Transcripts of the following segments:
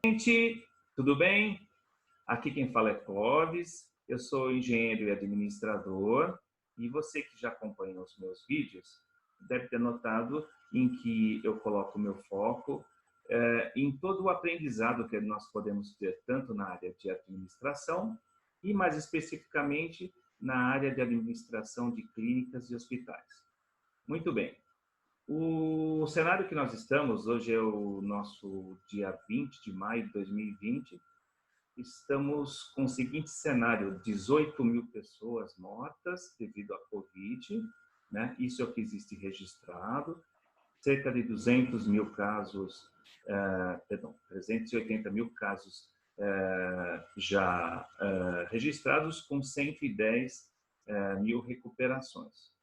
Gente, tudo bem? Aqui quem fala é Clóvis, eu sou engenheiro e administrador, e você que já acompanha os meus vídeos deve ter notado em que eu coloco o meu foco em todo o aprendizado que nós podemos ter, tanto na área de administração e, mais especificamente, na área de administração de clínicas e hospitais. Muito bem. O cenário que nós estamos, hoje é o nosso dia 20 de maio de 2020, estamos com o seguinte cenário: 18 mil pessoas mortas devido à Covid, né? Isso é o que existe registrado, cerca de 200 mil casos, 380 mil casos já registrados, com 110 mil recuperações.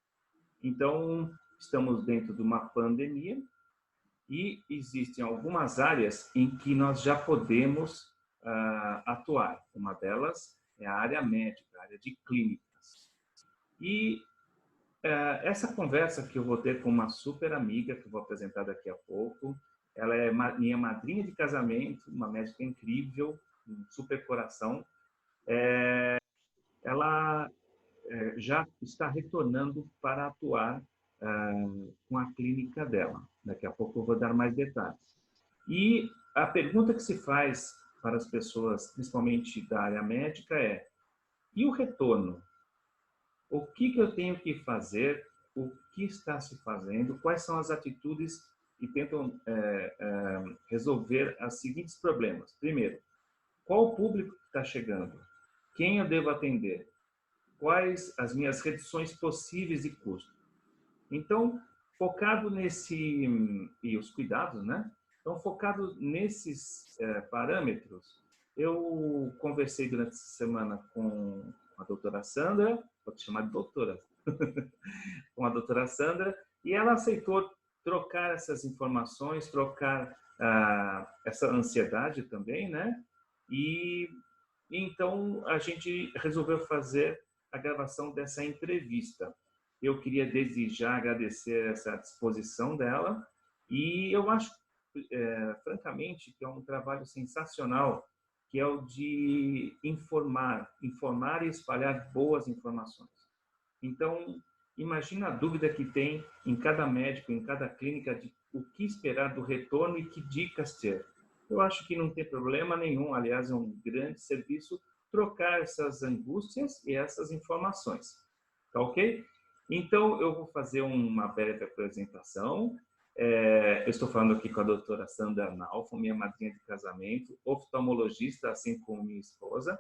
Então, estamos dentro de uma pandemia e existem algumas áreas em que nós já podemos atuar. Uma delas é a área médica, a área de clínicas. E essa conversa que eu vou ter com uma super amiga, que eu vou apresentar daqui a pouco, ela é minha madrinha de casamento, uma médica incrível, um super coração. Ela já está retornando para atuar com a clínica dela. Daqui a pouco eu vou dar mais detalhes. E a pergunta que se faz para as pessoas, principalmente da área médica, é: e o retorno? O que eu tenho que fazer? O que está se fazendo? Quais são as atitudes que tentam resolver os seguintes problemas? Primeiro, qual o público que está chegando? Quem eu devo atender? Quais as minhas reduções possíveis de custo? Então, focado nesse... E os cuidados, né? Então, focado nesses parâmetros, eu conversei durante essa semana com a doutora Sandra, vou te chamar de doutora, com a doutora Sandra, e ela aceitou trocar essas informações, trocar essa ansiedade também, né? E então a gente resolveu fazer a gravação dessa entrevista. Eu queria desde já agradecer essa disposição dela, e eu acho, francamente, que é um trabalho sensacional, que é o de informar e espalhar boas informações. Então, imagina a dúvida que tem em cada médico, em cada clínica, de o que esperar do retorno e que dicas ter. Eu acho que não tem problema nenhum, aliás, é um grande serviço trocar essas angústias e essas informações. Tá ok? Então, eu vou fazer uma breve apresentação. Eu estou falando aqui com a doutora Sandra Nalfon, minha madrinha de casamento, oftalmologista, assim como minha esposa.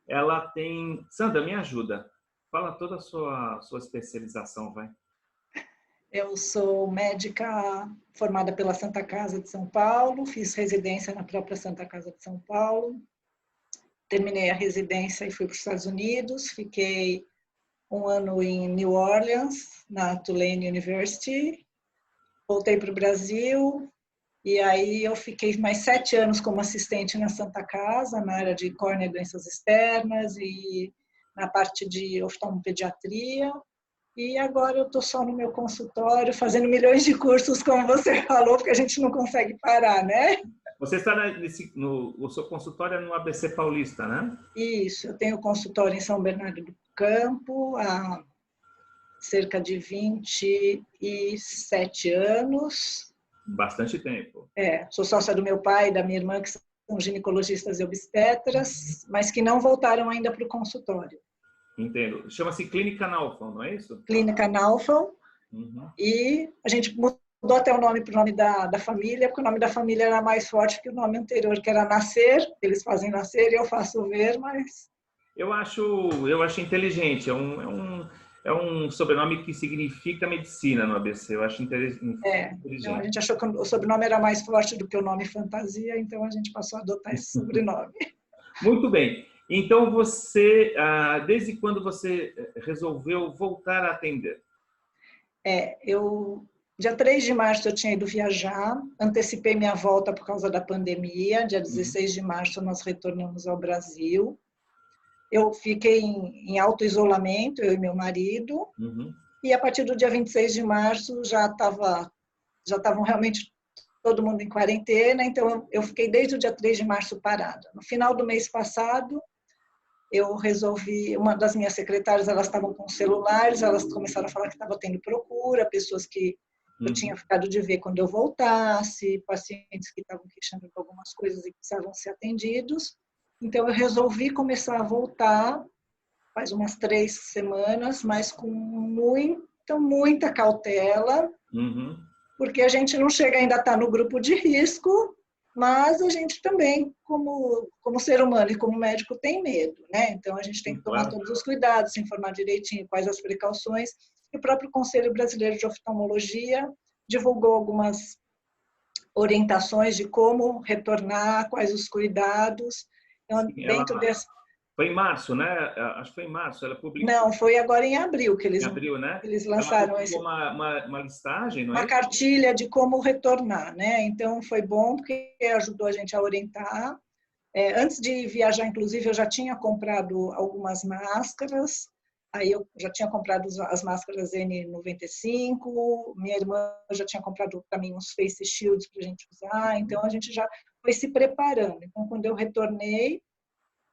Ela tem... Sandra, me ajuda. Fala toda a sua especialização, vai. Eu sou médica formada pela Santa Casa de São Paulo, fiz residência na própria Santa Casa de São Paulo, terminei a residência e fui para os Estados Unidos, fiquei 1 ano em New Orleans, na Tulane University, voltei para o Brasil, e aí eu fiquei mais 7 anos como assistente na Santa Casa, na área de córnea e doenças externas e na parte de oftalmopediatria. E agora eu estou só no meu consultório, fazendo milhões de cursos, como você falou, porque a gente não consegue parar, né? Você está o seu consultório é no ABC Paulista, né? Isso, eu tenho consultório em São Bernardo do Campo há cerca de 27 anos. Bastante tempo. Sou sócia do meu pai e da minha irmã, que são ginecologistas e obstetras, mas que não voltaram ainda para o consultório. Entendo. Chama-se Clínica Nalfon, não é isso? Clínica Nalfon. E a gente mudou até o nome para o nome da família, porque o nome da família era mais forte que o nome anterior, que era Nascer. Eles fazem Nascer e eu faço Ver, mas... Eu acho inteligente. É um sobrenome que significa medicina no ABC. Eu acho inteligente. Então a gente achou que o sobrenome era mais forte do que o nome fantasia, então a gente passou a adotar esse sobrenome. Muito bem. Então, você, desde quando você resolveu voltar a atender? Dia 3 de março eu tinha ido viajar, antecipei minha volta por causa da pandemia, dia 16 de março nós retornamos ao Brasil. Eu fiquei em auto-isolamento, eu e meu marido, e a partir do dia 26 de março já estavam realmente todo mundo em quarentena, então eu fiquei desde o dia 3 de março parada. No final do mês passado, eu resolvi, uma das minhas secretárias, elas estavam com celulares, elas começaram a falar que estava tendo procura, pessoas que eu tinha ficado de ver quando eu voltasse, pacientes que estavam queixando de algumas coisas e precisavam ser atendidos. Então, eu resolvi começar a voltar, faz umas 3 semanas, mas com muita cautela, porque a gente não chega ainda a estar no grupo de risco, mas a gente também, como ser humano e como médico, tem medo, né? Então, a gente tem que tomar todos os cuidados, se informar direitinho quais as precauções. E o próprio Conselho Brasileiro de Oftalmologia divulgou algumas orientações de como retornar, quais os cuidados. Então, dentro desse... Foi em março, né? Acho que foi em março, ela publicou. Não, foi agora em abril que eles, em abril, né? eles lançaram uma listagem, não é? Uma cartilha de como retornar, né? Então, foi bom porque ajudou a gente a orientar. Antes de viajar, inclusive, eu já tinha comprado algumas máscaras, aí eu já tinha comprado as máscaras N95, minha irmã já tinha comprado para mim uns face shields para a gente usar, então a gente já foi se preparando. Então, quando eu retornei,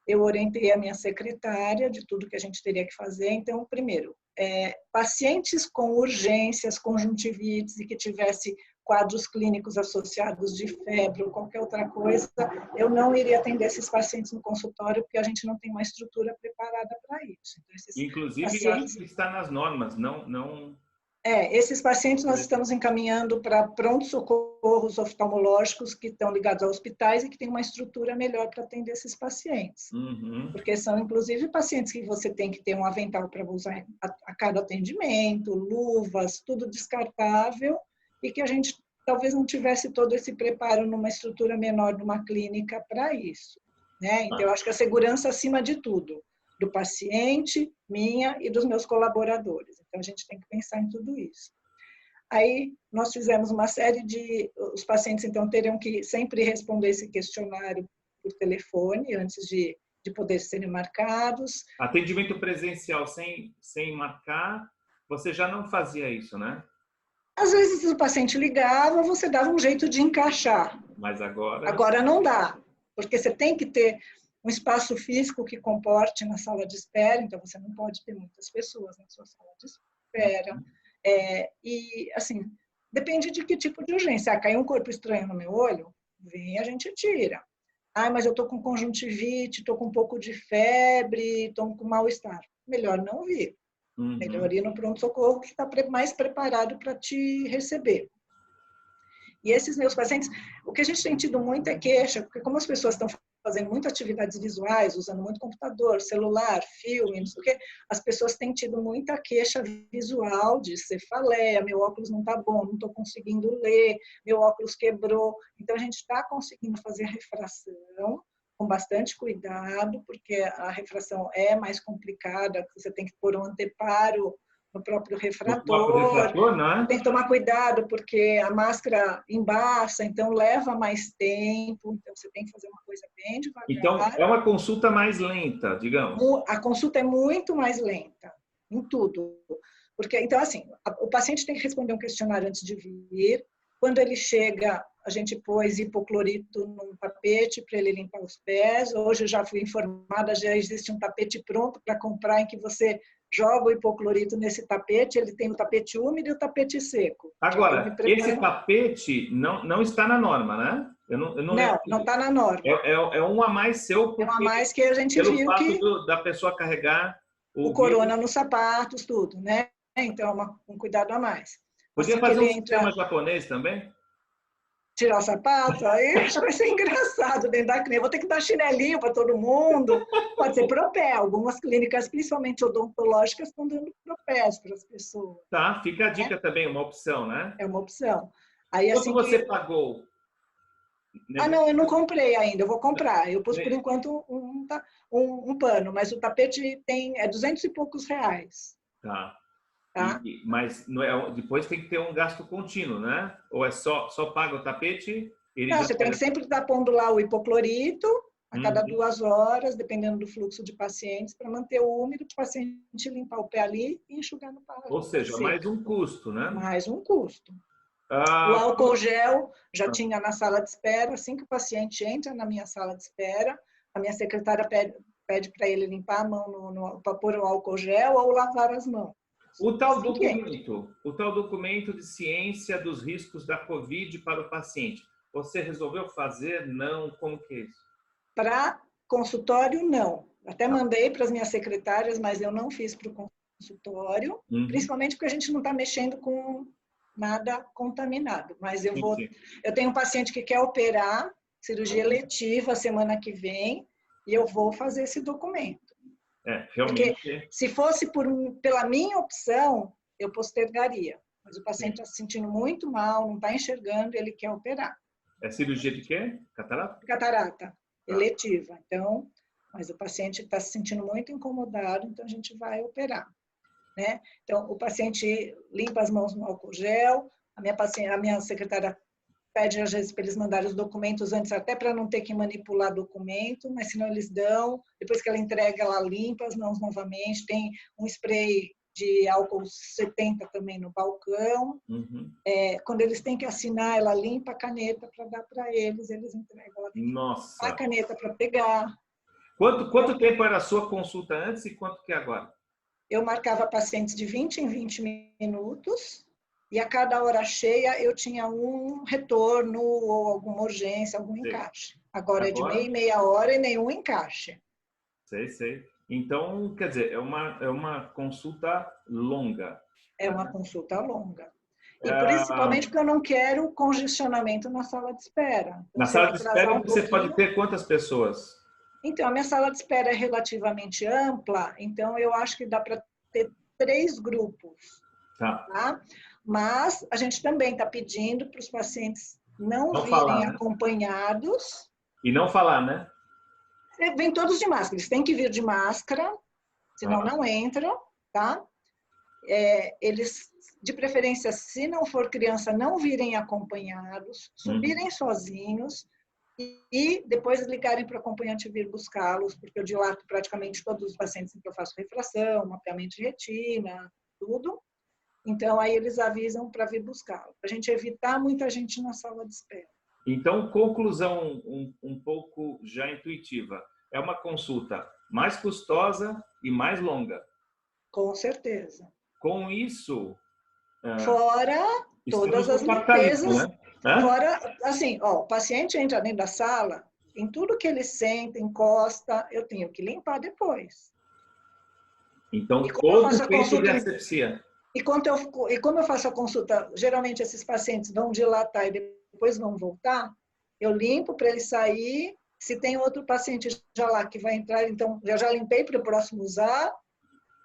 eu orientei a minha secretária de tudo que a gente teria que fazer. Então, primeiro, pacientes com urgências, conjuntivites e que tivesse quadros clínicos associados de febre ou qualquer outra coisa, eu não iria atender esses pacientes no consultório porque a gente não tem uma estrutura preparada para isso. Então, inclusive, pacientes... acho que está nas normas, não... esses pacientes nós estamos encaminhando para pronto-socorros oftalmológicos que estão ligados a hospitais e que têm uma estrutura melhor para atender esses pacientes. Porque são, inclusive, pacientes que você tem que ter um avental para usar a cada atendimento, luvas, tudo descartável, e que a gente talvez não tivesse todo esse preparo numa estrutura menor, numa clínica para isso, né? Então, eu acho que a segurança acima de tudo, do paciente, minha e dos meus colaboradores. Então, a gente tem que pensar em tudo isso. Aí, nós fizemos uma série de... Os pacientes, então, teriam que sempre responder esse questionário por telefone, antes de poder serem marcados. Atendimento presencial sem marcar, você já não fazia isso, né? Às vezes, o paciente ligava, você dava um jeito de encaixar. Mas agora... Agora não dá, porque você tem que ter um espaço físico que comporte na sala de espera, então você não pode ter muitas pessoas na sua sala de espera. E, assim, depende de que tipo de urgência. Caiu um corpo estranho no meu olho, vem, a gente tira. Mas eu estou com conjuntivite, estou com um pouco de febre, estou com mal-estar. Melhor não vir. Melhor ir no pronto-socorro que está mais preparado para te receber. E esses meus pacientes, o que a gente tem tido muito é queixa, porque como as pessoas estão fazendo muitas atividades visuais, usando muito computador, celular, filme, não sei o quê, as pessoas têm tido muita queixa visual de cefaleia, meu óculos não está bom, não estou conseguindo ler, meu óculos quebrou. Então, a gente está conseguindo fazer a refração com bastante cuidado, porque a refração é mais complicada, você tem que pôr um anteparo no próprio refrator, né? Tem que tomar cuidado, porque a máscara embaça, então leva mais tempo, então você tem que fazer uma coisa bem devagar. Então, é uma consulta mais lenta, digamos. A consulta é muito mais lenta, em tudo. Porque, então, assim, o paciente tem que responder um questionário antes de vir. Quando ele chega, a gente pôs hipoclorito num tapete para ele limpar os pés. Hoje eu já fui informada, já existe um tapete pronto para comprar em que você joga o hipoclorito nesse tapete. Ele tem o tapete úmido e o tapete seco. Agora, esse tapete não está na norma, né? Eu não está na norma. É um a mais seu, porque, é um a mais que a gente pelo viu fato que da pessoa carregar o corona nos sapatos, tudo, né? Então, um cuidado a mais. Podia assim fazer um sistema japonês também? Tirar o sapato, aí acho que vai ser engraçado dentro da clínica. Vou ter que dar chinelinho para todo mundo. Pode ser propé. Algumas clínicas, principalmente odontológicas, estão dando propés para as pessoas. Tá, fica a dica também, uma opção, né? É uma opção. Aí, quanto assim você pagou? Não, eu não comprei ainda, eu vou comprar. Eu pus, por enquanto, um pano, mas o tapete é 200 e poucos reais. Tá. Tá? Mas depois tem que ter um gasto contínuo, né? Ou é só paga o tapete? Não, você tem que sempre estar pondo lá o hipoclorito a cada 2 horas, dependendo do fluxo de pacientes, para manter o úmido, para o paciente limpar o pé ali e enxugar no paletó. Ou seja, mais um custo, né? Mais um custo. O Ah, álcool gel já tinha na sala de espera. Assim que o paciente entra na minha sala de espera, a minha secretária pede para ele limpar a mão para pôr o álcool gel ou lavar as mãos. Assim que entra. o tal documento de ciência dos riscos da Covid para o paciente, você resolveu fazer? Não? Como que é isso? Para consultório, não. Até Tá. mandei para as minhas secretárias, mas eu não fiz para o consultório, Uhum. principalmente porque a gente não está mexendo com nada contaminado. Mas eu Sim. tenho um paciente que quer operar, cirurgia Uhum. eletiva, semana que vem, e eu vou fazer esse documento. Porque Realmente. se fosse pela minha opção, eu postergaria. Mas o Sim. paciente está se sentindo muito mal, não está enxergando, ele quer operar. É cirurgia de quê? Catarata? Catarata Tá. eletiva. Então, mas o paciente está se sentindo muito incomodado, então a gente vai operar, né? Então, o paciente limpa as mãos no álcool gel, a minha secretária pede às vezes para eles mandarem os documentos antes, até para não ter que manipular documento, mas senão eles dão, depois que ela entrega, ela limpa as mãos novamente, tem um spray de álcool 70 também no balcão. Uhum. Quando eles têm que assinar, ela limpa a caneta para dar para eles, eles entregam. Ela tem que limpar a Nossa. caneta para pegar. Quanto tempo era a sua consulta antes e quanto que é agora? Eu marcava pacientes de 20 em 20 minutos e a cada hora cheia eu tinha um retorno ou alguma urgência, algum Sei. encaixe. Agora é de Agora? meia hora e nenhum encaixe. Sei. Então, quer dizer, é uma consulta longa. É uma consulta longa. E Ah, principalmente porque eu não quero congestionamento na sala de espera. Então, na se eu sala de atrasar espera um você pode pouquinho. ter quantas pessoas? Então, a minha sala de espera é relativamente ampla, então eu acho que dá para ter 3 grupos, Tá. tá? Mas a gente também está pedindo para os pacientes não Não virem falar, né? acompanhados. E não falar, né? Vêm todos de máscara, eles têm que vir de máscara, senão Ah. não entram, tá? Eles, de preferência, se não for criança, não virem acompanhados, Uhum. subirem sozinhos e depois ligarem para o acompanhante vir buscá-los, porque eu dilato praticamente todos os pacientes em que eu faço refração, mapeamento de retina, tudo. Então, aí eles avisam para vir buscá-lo, para a gente evitar muita gente na sala de espera. Então, conclusão um pouco já intuitiva. É uma consulta mais custosa e mais longa. Com certeza. Com isso, Fora estamos todas no as capitalismo, limpezas, né? Hã? fora, assim, ó, o paciente entra dentro da sala, em tudo que ele senta, encosta, eu tenho que limpar depois. E Então, como eu todo faço o a tempo de consulta, asepsia. e como eu faço a consulta, geralmente esses pacientes vão dilatar e depois vão voltar, eu limpo para ele sair. Se tem outro paciente já lá que vai entrar, então eu já limpei para o próximo usar.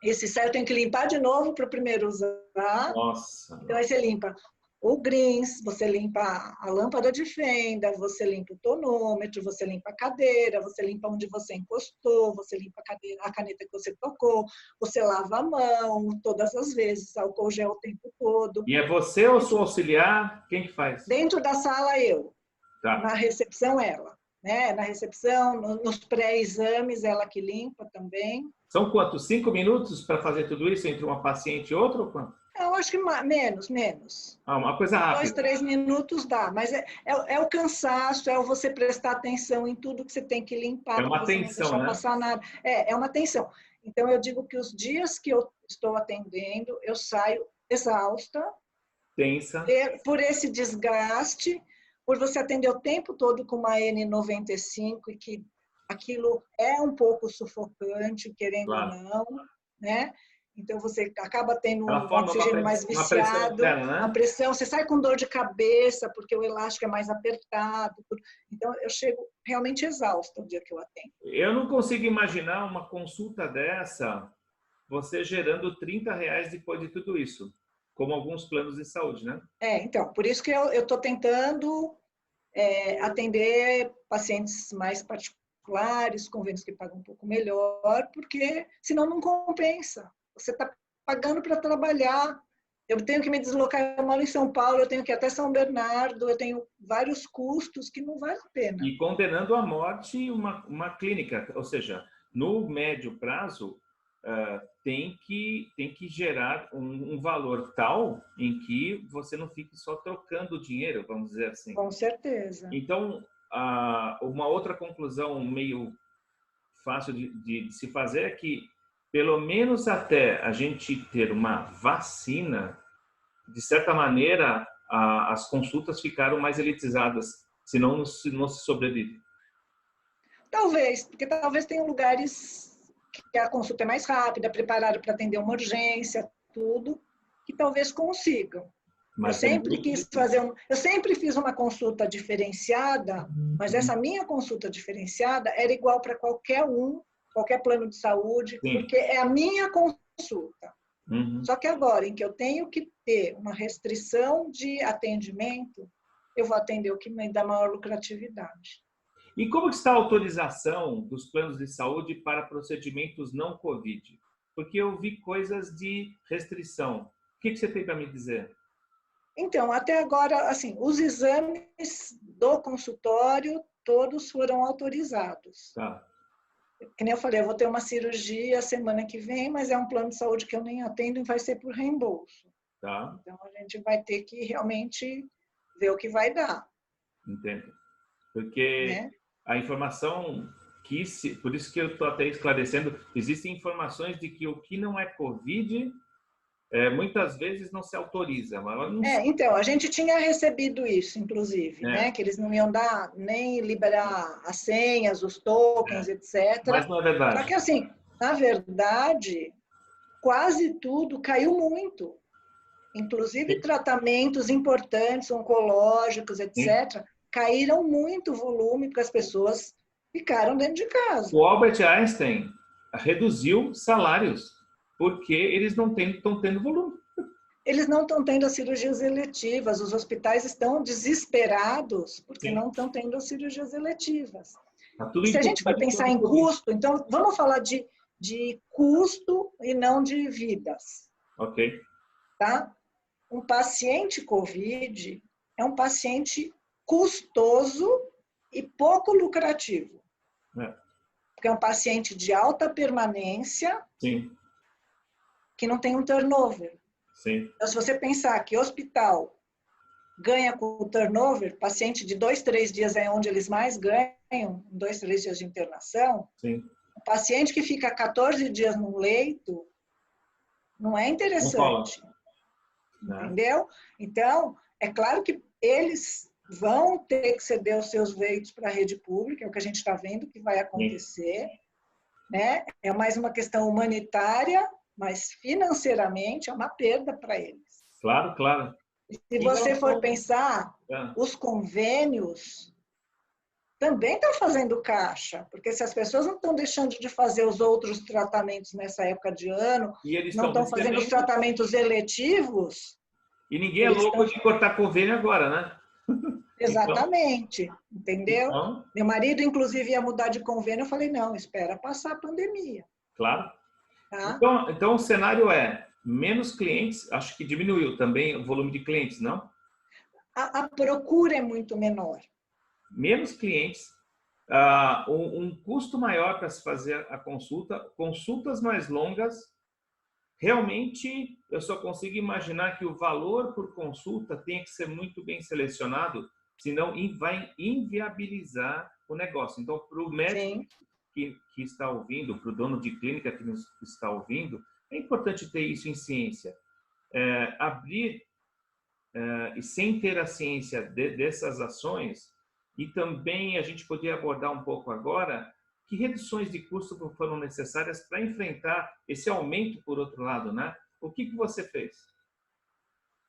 Esse sai eu tenho que limpar de novo para o primeiro usar. Nossa. Então aí você limpa o greens, você limpa a lâmpada de fenda, você limpa o tonômetro, você limpa a cadeira, você limpa onde você encostou, você limpa a caneta que você tocou, você lava a mão todas as vezes, álcool gel o tempo todo. E é você ou sua auxiliar? Quem que faz? Dentro da sala eu, Tá. na recepção ela, né? Na recepção, nos pré-exames ela que limpa também. São quantos? 5 minutos para fazer tudo isso entre uma paciente e outra? Ou quanto? Eu acho que menos. Ah, uma coisa 2, rápida. 3 minutos dá, mas é o cansaço, é o você prestar atenção em tudo que você tem que limpar É para uma você não tensão, deixar né? passar nada. É uma tensão. Então, eu digo que os dias que eu estou atendendo, eu saio exausta Tensa. por esse desgaste, por você atender o tempo todo com uma N95 e que aquilo é um pouco sufocante, querendo ou Claro. não, né? Então, você acaba tendo Ela um forma oxigênio mais uma pressão viciado, interna, uma né? pressão, você sai com dor de cabeça, porque o elástico é mais apertado. Então, eu chego realmente exausta o dia que eu atendo. Eu não consigo imaginar uma consulta dessa, você gerando R$ 30 depois de tudo isso, como alguns planos de saúde, né? Então, por isso que eu estou tentando atender pacientes mais particulares, convênios que pagam um pouco melhor, porque senão não compensa. Você está pagando para trabalhar. Eu tenho que me deslocar, eu moro em São Paulo, eu tenho que ir até São Bernardo, eu tenho vários custos que não vale a pena. E condenando à morte uma clínica, ou seja, no médio prazo, tem que gerar um valor tal em que você não fique só trocando dinheiro, vamos dizer assim. Com certeza. Então, uma outra conclusão meio fácil de se fazer é que, pelo menos até a gente ter uma vacina, de certa maneira, as consultas ficaram mais elitizadas, senão não se sobrevive. Talvez, porque talvez tenham lugares que a consulta é mais rápida, preparado para atender uma urgência, tudo, que talvez consigam. Mas eu sempre fiz uma consulta diferenciada, mas essa minha consulta diferenciada era igual para qualquer plano de saúde, Sim. porque é a minha consulta. Uhum. Só que agora, em que eu tenho que ter uma restrição de atendimento, eu vou atender o que me dá maior lucratividade. E como está a autorização dos planos de saúde para procedimentos não Covid? Porque eu vi coisas de restrição. O que você tem para me dizer? Então, até agora, assim, os exames do consultório, todos foram autorizados. Tá. Que nem eu falei, eu vou ter uma cirurgia semana que vem, mas é um plano de saúde que eu nem atendo e vai ser por reembolso. Tá. Então, a gente vai ter que realmente ver o que vai dar. Entendo. Porque né? A informação por isso que eu estou até esclarecendo, existem informações de que o que não é Covid, muitas vezes não se autoriza. Mas não então, a gente tinha recebido isso, inclusive, né? Que eles não iam dar, nem liberar as senhas, os tokens, etc. Mas não é verdade. Só que, assim, na verdade, quase tudo caiu muito. Inclusive, tratamentos importantes, oncológicos, etc., caíram muito o volume, porque as pessoas ficaram dentro de casa. O Albert Einstein reduziu salários, porque eles não estão tendo volume. Eles não estão tendo as cirurgias eletivas, os hospitais estão desesperados, porque não estão tendo as cirurgias eletivas. Se a gente for pensar em custo, então vamos falar de custo e não de vidas. Ok. Tá? Um paciente COVID é um paciente custoso e pouco lucrativo. Porque é um paciente de alta permanência. Sim. Que não tem um turnover. Sim. Então, se você pensar que hospital ganha com o turnover, paciente de 2, 3 dias é onde eles mais ganham, 2, 3 dias de internação. Sim. O paciente que fica 14 dias no leito não é interessante. Não. Entendeu? Então, é claro que eles vão ter que ceder os seus leitos para a rede pública, é o que a gente está vendo que vai acontecer. Né? É mais uma questão humanitária, mas financeiramente é uma perda para eles. Claro, claro. Se você for pensar, os convênios também estão fazendo caixa, porque se as pessoas não estão deixando de fazer os outros tratamentos nessa época de ano, não estão fazendo os tratamentos eletivos... E ninguém é louco de cortar convênio agora, né? Exatamente, entendeu? Então, meu marido, inclusive, ia mudar de convênio, eu falei, não, espera passar a pandemia. Claro. Tá? Então, o cenário é menos clientes, acho que diminuiu também o volume de clientes, não? A procura é muito menor. Menos clientes, um custo maior para se fazer a consulta, consultas mais longas. Realmente, eu só consigo imaginar que o valor por consulta tem que ser muito bem selecionado, senão vai inviabilizar o negócio. Então, para o médico que está ouvindo, para o dono de clínica que nos está ouvindo, é importante ter isso em ciência. Abrir, e sem ter a ciência dessas ações, e também a gente poderia abordar um pouco agora, que reduções de custo foram necessárias para enfrentar esse aumento, por outro lado, né? O que você fez?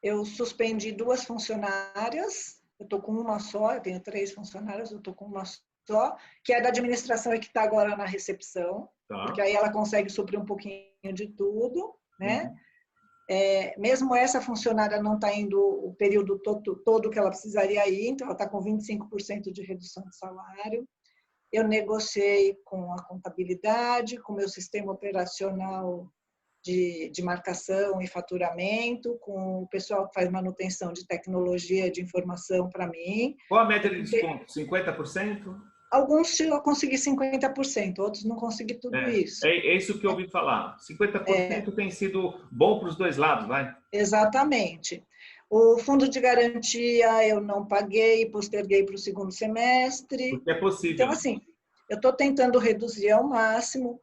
Eu suspendi 2 funcionárias, eu estou com uma só, eu tenho 3 funcionárias, eu estou com uma só, que é da administração e que está agora na recepção, porque aí ela consegue suprir um pouquinho de tudo, né? Mesmo essa funcionária não está indo o período todo que ela precisaria ir, então ela está com 25% de redução de salário. Eu negociei com a contabilidade, com o meu sistema operacional de marcação e faturamento, com o pessoal que faz manutenção de tecnologia de informação para mim. Qual a média de desconto? 50%? Alguns eu consegui 50%, outros não consegui tudo isso. É isso que eu ouvi falar. 50% tem sido bom para os dois lados, vai? Exatamente. O fundo de garantia eu não paguei, posterguei para o segundo semestre. Porque é possível. Então, assim, eu estou tentando reduzir ao máximo.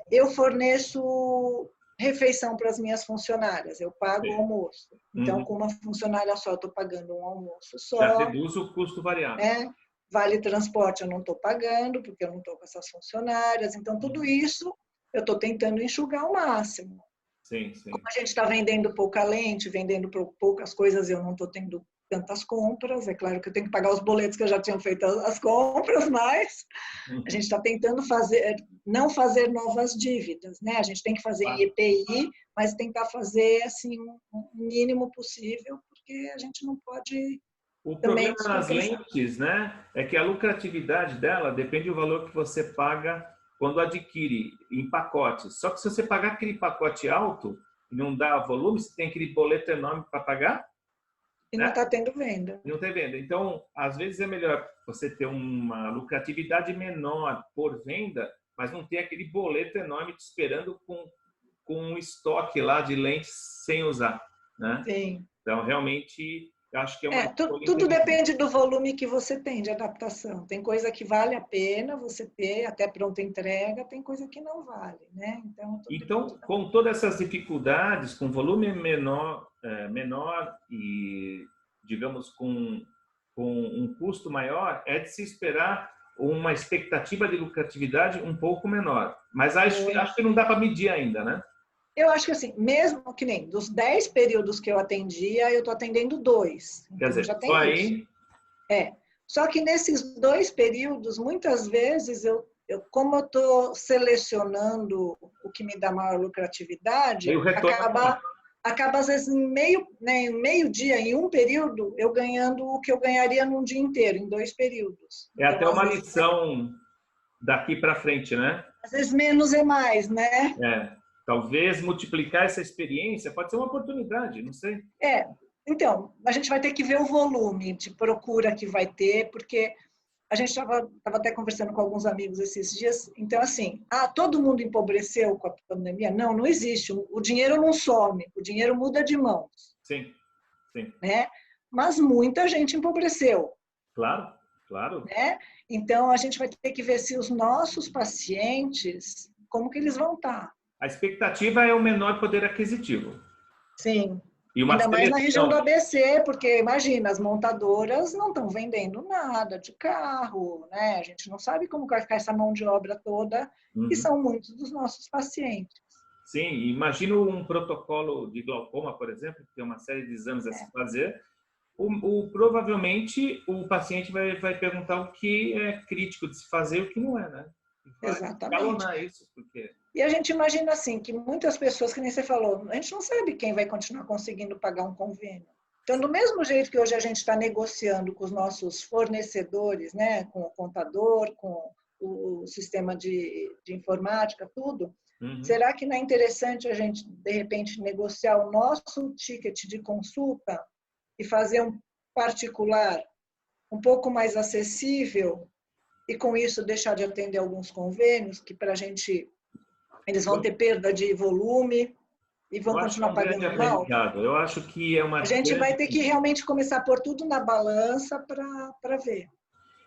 Eu forneço refeição para as minhas funcionárias, eu pago o almoço. Então, com uma funcionária só, eu estou pagando um almoço só. Já reduz o custo variável. Vale transporte eu não estou pagando, porque eu não estou com essas funcionárias. Então, tudo isso eu estou tentando enxugar ao máximo. Sim, sim. Como a gente está vendendo pouca lente, vendendo poucas coisas, eu não estou tendo tantas compras. É claro que eu tenho que pagar os boletos que eu já tinha feito as compras, mas a gente está tentando não fazer novas dívidas, né? A gente tem que fazer em EPI, mas tentar fazer assim o mínimo possível, porque a gente não pode. O problema nas lentes, né, é que a lucratividade dela depende do valor que você paga quando adquire em pacotes. Só que se você pagar aquele pacote alto e não dá volume, você tem aquele boleto enorme para pagar. E não está tendo venda. Não tem venda. Então, às vezes é melhor você ter uma lucratividade menor por venda, mas não ter aquele boleto enorme te esperando com um estoque lá de lentes sem usar, né? Sim. Então, realmente, eu acho que é uma tudo depende do volume que você tem de adaptação. Tem coisa que vale a pena você ter até pronta entrega, tem coisa que não vale, né? Então, com todas essas dificuldades, com volume menor e, digamos, com um custo maior, é de se esperar uma expectativa de lucratividade um pouco menor. Mas acho que não dá para medir ainda, né? Eu acho que assim, mesmo que nem dos 10 períodos que eu atendia, eu estou atendendo 2. Quer dizer, já tem aí. Só que nesses 2 períodos, muitas vezes, como eu estou selecionando o que me dá maior lucratividade, acaba às vezes em meio dia, em um período, eu ganhando o que eu ganharia num dia inteiro, em 2 períodos. Então, até uma lição daqui para frente, né? Às vezes menos é mais, né? Talvez multiplicar essa experiência pode ser uma oportunidade, não sei. Então, a gente vai ter que ver o volume de procura que vai ter, porque a gente estava até conversando com alguns amigos esses dias. Então, assim, todo mundo empobreceu com a pandemia? Não, não existe. O dinheiro não some, o dinheiro muda de mãos. Sim, sim. Né? Mas muita gente empobreceu. Claro, claro. Né? Então, a gente vai ter que ver se os nossos pacientes, como que eles vão estar. A expectativa é o menor poder aquisitivo. Sim. Ainda mais na região do ABC, porque imagina, as montadoras não estão vendendo nada de carro, né? A gente não sabe como vai ficar essa mão de obra toda, que são muitos dos nossos pacientes. Sim, imagino um protocolo de glaucoma, por exemplo, que tem uma série de exames a se fazer. Provavelmente o paciente vai perguntar o que é crítico de se fazer e o que não é, né? Exatamente. Isso, porque... E a gente imagina assim, que muitas pessoas, que nem você falou, a gente não sabe quem vai continuar conseguindo pagar um convênio. Então, do mesmo jeito que hoje a gente está negociando com os nossos fornecedores, né, com o contador, com o sistema de informática, tudo, será que não é interessante a gente, de repente, negociar o nosso ticket de consulta e fazer um particular um pouco mais acessível e, com isso, deixar de atender alguns convênios que, para a gente... Eles vão ter perda de volume e vão continuar pagando mal. Eu acho que é uma... A gente vai ter que realmente começar a pôr tudo na balança para ver.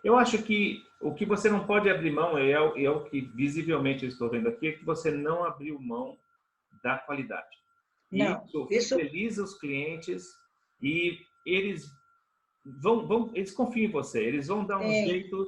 Eu acho que o que você não pode abrir mão, é o que visivelmente eu estou vendo aqui, é que você não abriu mão da qualidade. Não, isso fideliza os clientes e eles eles confiam em você, eles vão dar um jeito...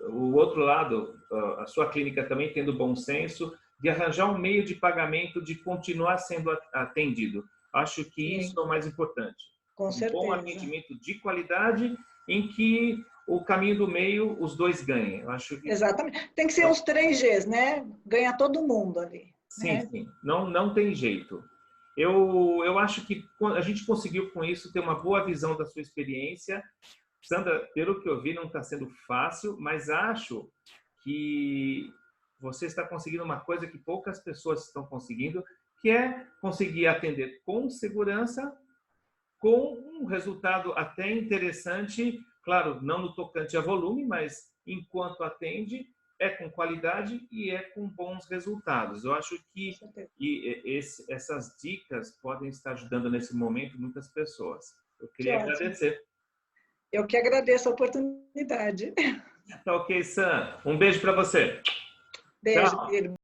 o outro lado, a sua clínica também tendo bom senso, de arranjar um meio de pagamento, de continuar sendo atendido. Acho que isso é o mais importante. Com certeza. Bom atendimento de qualidade, em que o caminho do meio, os dois ganhem. Eu acho que... Exatamente. Tem que ser uns 3 Gs, né? Ganha todo mundo ali. Sim, né? Sim. Não tem jeito. Eu acho que a gente conseguiu, com isso, ter uma boa visão da sua experiência. Sandra, pelo que eu vi, não está sendo fácil, mas acho que você está conseguindo uma coisa que poucas pessoas estão conseguindo, que é conseguir atender com segurança, com um resultado até interessante Claro, não no tocante a volume, mas enquanto atende, é com qualidade e é com bons resultados. Eu acho que essas dicas podem estar ajudando nesse momento muitas pessoas. Eu Que queria ótimo. agradecer. Eu que agradeço a oportunidade. Tá ok, Sam. Um beijo para você. Beijo, Tchau. Guilherme.